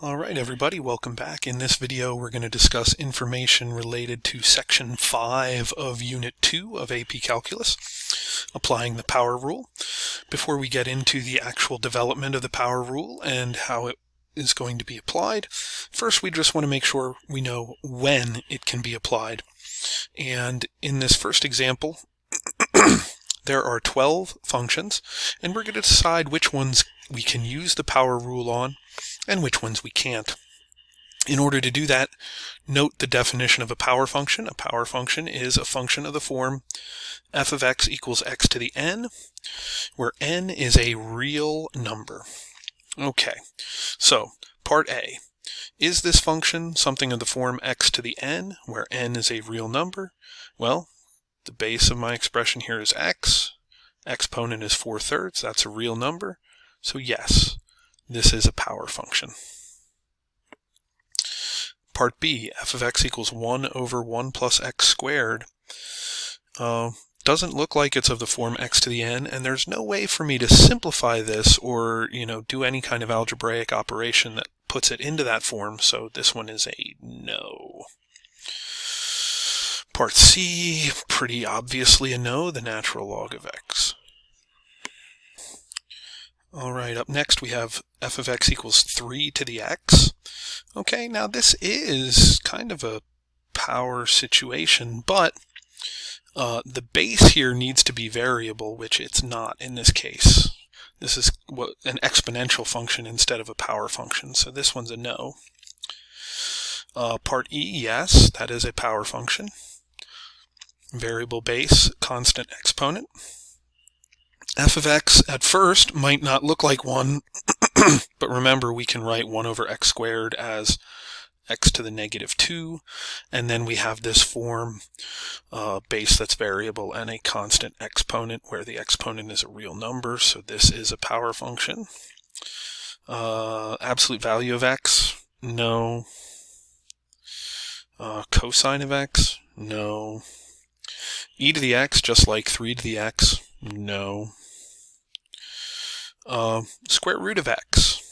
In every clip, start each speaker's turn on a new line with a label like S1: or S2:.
S1: Alright everybody, welcome back. In this video we're going to discuss information related to Section 5 of Unit 2 of AP Calculus, applying the power rule. Before we get into the actual development of the power rule and how it is going to be applied, first we just want to make sure we know when it can be applied. And in this first example, there are 12 functions, and we're going to decide which ones we can use the power rule on and which ones we can't. In order to do that, note the definition of a power function. A power function is a function of the form f of x equals x to the n, where n is a real number. Okay, so part A. Is this function something of the form x to the n, where n is a real number? Well, the base of my expression here is x. Exponent is 4/3. That's a real number. So yes, this is a power function. Part B, f of x equals 1 over 1 plus x squared. Doesn't look like it's of the form x to the n, and there's no way for me to simplify this or, do any kind of algebraic operation that puts it into that form, so this one is a no. Part C, pretty obviously a no, the natural log of x. Alright, up next we have f of x equals 3 to the x. Okay, now this is kind of a power situation, but the base here needs to be variable, which it's not in this case. This is an exponential function instead of a power function, so this one's a no. Part E, yes, that is a power function. Variable base, constant exponent. F of x at first might not look like 1, but remember we can write 1 over x squared as x to the negative 2, and then we have this form, base that's variable, and a constant exponent where the exponent is a real number, so this is a power function. Absolute value of x, no. Cosine of x, no. E to the x, just like 3 to the x, no. Square root of x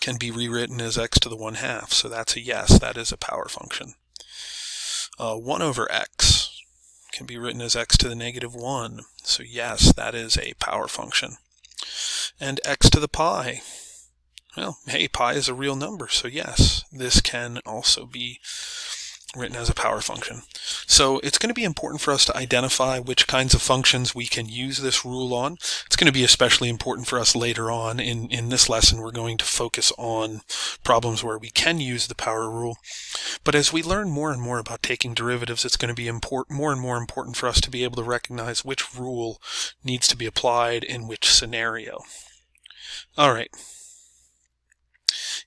S1: can be rewritten as x to the 1/2, so that's a yes, that is a power function. 1 over x can be written as x to the negative 1, so yes, that is a power function. And x to the pi, well, hey, pi is a real number, so yes, this can also be written as a power function. So it's going to be important for us to identify which kinds of functions we can use this rule on. It's going to be especially important for us later on. In this lesson, we're going to focus on problems where we can use the power rule. But as we learn more and more about taking derivatives, it's going to be more and more important for us to be able to recognize which rule needs to be applied in which scenario. All right.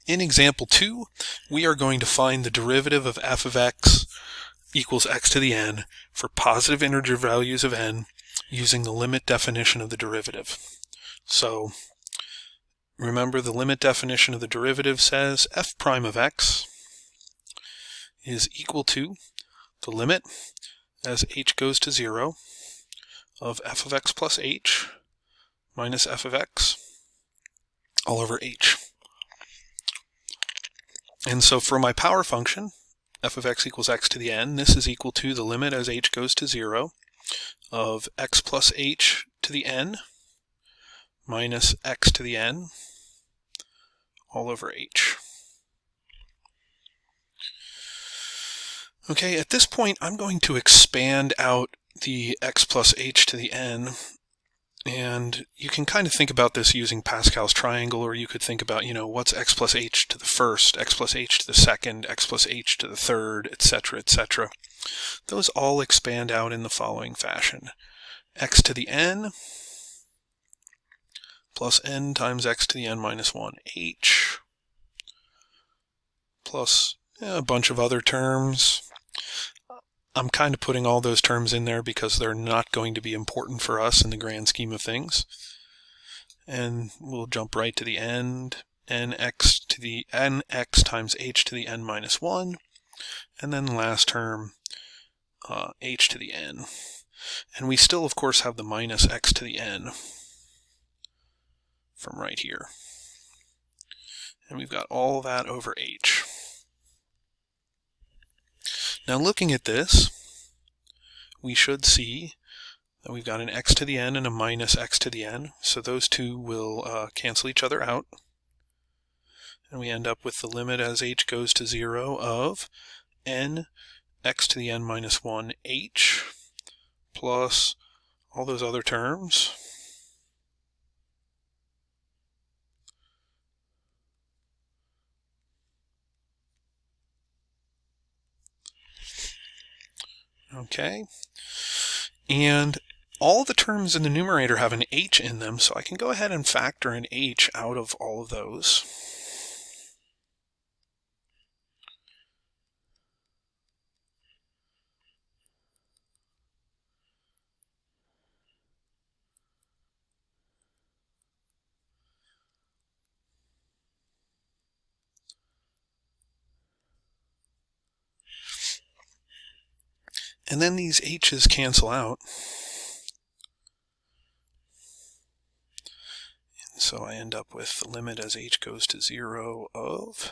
S1: In example 2, we are going to find the derivative of f of x equals x to the n for positive integer values of n using the limit definition of the derivative. So remember, the limit definition of the derivative says f prime of x is equal to the limit as h goes to 0 of f of x plus h minus f of x all over h. And so for my power function, f of x equals x to the n, this is equal to the limit as h goes to 0 of x plus h to the n minus x to the n all over h. Okay, at this point I'm going to expand out the x plus h to the n, and you can kind of think about this using Pascal's triangle, or you could think about, what's x plus h to the first, x plus h to the second, x plus h to the third, etc., etc. Those all expand out in the following fashion. X to the n plus n times x to the n minus 1 h plus a bunch of other terms. I'm kind of putting all those terms in there because they're not going to be important for us in the grand scheme of things. And we'll jump right to the end, nx to the nx times h to the n minus 1, and then last term, h to the n. And we still, of course, have the minus x to the n from right here. And we've got all that over h. Now looking at this, we should see that we've got an x to the n and a minus x to the n, so those two will cancel each other out. And we end up with the limit as h goes to 0 of n x to the n minus 1 h plus all those other terms. Okay, and all the terms in the numerator have an h in them, so I can go ahead and factor an h out of all of those. And then these h's cancel out. And so I end up with the limit as h goes to 0 of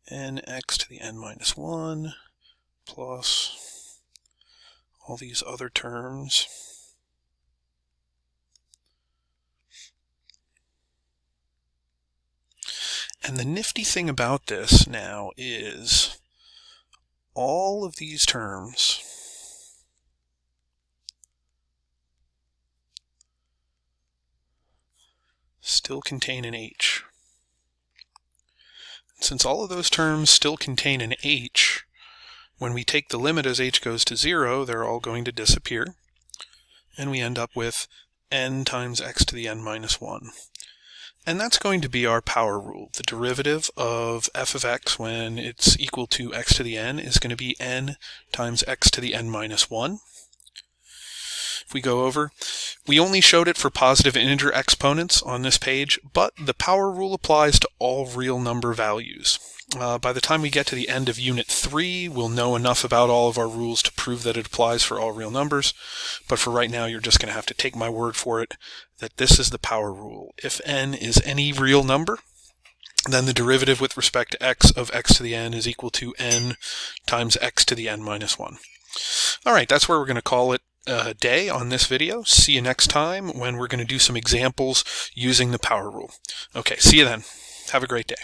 S1: n x to the n minus 1 plus all these other terms. And the nifty thing about this now is all of these terms still contain an h. Since all of those terms still contain an h, when we take the limit as h goes to 0, they're all going to disappear, and we end up with n times x to the n minus 1. And that's going to be our power rule. The derivative of f of x when it's equal to x to the n is going to be n times x to the n minus 1. If we go over, we only showed it for positive integer exponents on this page, but the power rule applies to all real number values. By the time we get to the end of Unit 3, we'll know enough about all of our rules to prove that it applies for all real numbers. But for right now, you're just going to have to take my word for it that this is the power rule. If n is any real number, then the derivative with respect to x of x to the n is equal to n times x to the n minus 1. All right, that's where we're going to call it a day on this video. See you next time when we're going to do some examples using the power rule. Okay, see you then. Have a great day.